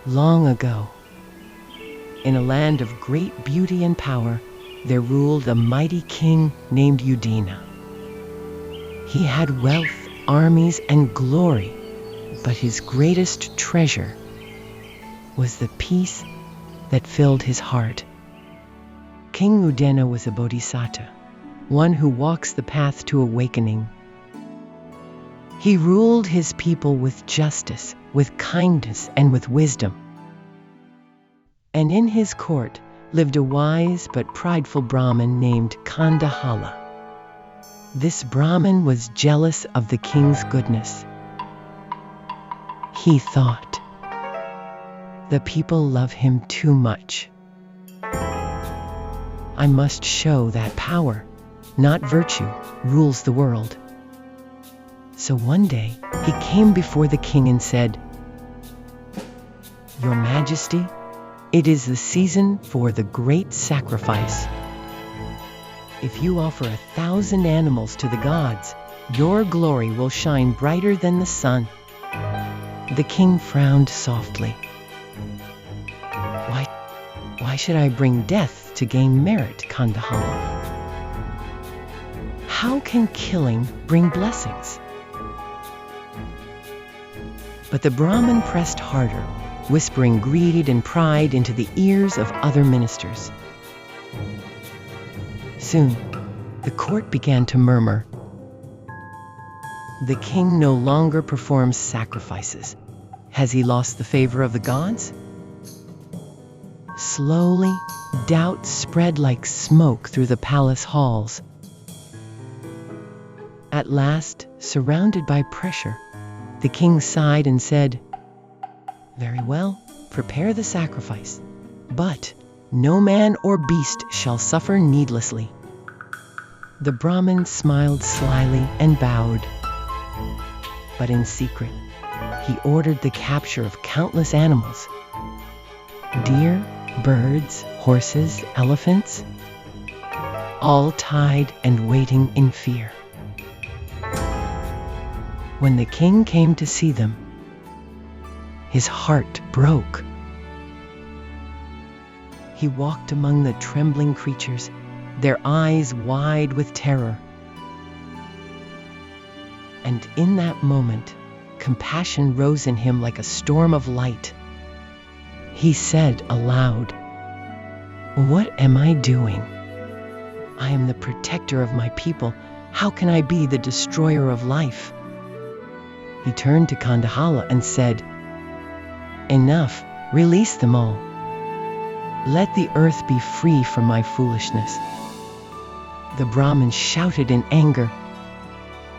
Long ago, in a land of great beauty and power, there ruled a mighty king named Udina. He had wealth, armies, and glory, but his greatest treasure was the peace that filled his heart. King Udina was a bodhisattva, one who walks the path to awakening. He ruled his people with justice, with kindness, and with wisdom. And in his court lived a wise but prideful Brahmin named Kandahala. This Brahmin was jealous of the king's goodness. He thought, "The people love him too much. I must show that power, not virtue, rules the world." So one day he came before the king and said, "Your Majesty, it is the season for the great sacrifice. If you offer 1,000 animals to the gods, your glory will shine brighter than the sun." The king frowned softly. Why should I bring death to gain merit, Kandahala? How can killing bring blessings? But the Brahmin pressed harder, whispering greed and pride into the ears of other ministers. Soon, the court began to murmur. The king no longer performs sacrifices. Has he lost the favor of the gods? Slowly, doubt spread like smoke through the palace halls. At last, surrounded by pressure, the king sighed and said, "Very well, prepare the sacrifice, but no man or beast shall suffer needlessly." The Brahmin smiled slyly and bowed. But in secret, he ordered the capture of countless animals: deer, birds, horses, elephants, all tied and waiting in fear. When the king came to see them, his heart broke. He walked among the trembling creatures, their eyes wide with terror. And in that moment, compassion rose in him like a storm of light. He said aloud, "What am I doing? I am the protector of my people. How can I be the destroyer of life?" He turned to Kandahala and said, "Enough, release them all. Let the earth be free from my foolishness." The Brahmin shouted in anger,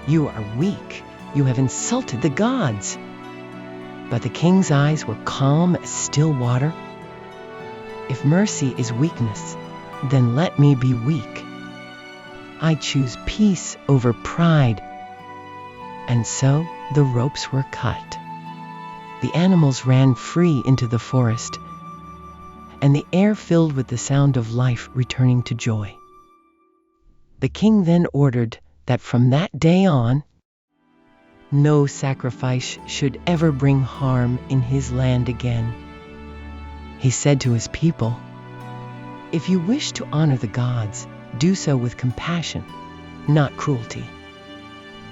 "You are weak. You have insulted the gods." But the king's eyes were calm as still water. "If mercy is weakness, then let me be weak. I choose peace over pride." And so the ropes were cut. The animals ran free into the forest, and the air filled with the sound of life returning to joy. The king then ordered that from that day on, no sacrifice should ever bring harm in his land again. He said to his people, "If you wish to honor the gods, do so with compassion, not cruelty.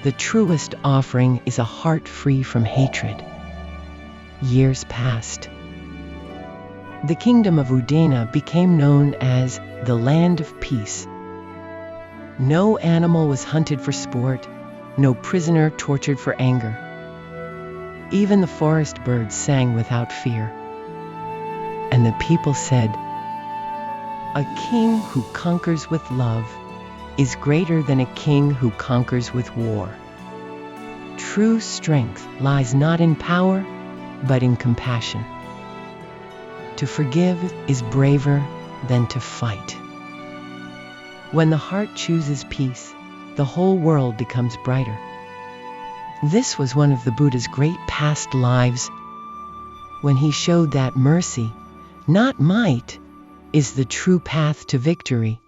The truest offering is a heart free from hatred." Years passed. The kingdom of Udina became known as the Land of Peace. No animal was hunted for sport, no prisoner tortured for anger. Even the forest birds sang without fear. And the people said, "A king who conquers with love is greater than a king who conquers with war." True strength lies not in power, but in compassion. To forgive is braver than to fight. When the heart chooses peace, the whole world becomes brighter. This was one of the Buddha's great past lives, when he showed that mercy, not might, is the true path to victory.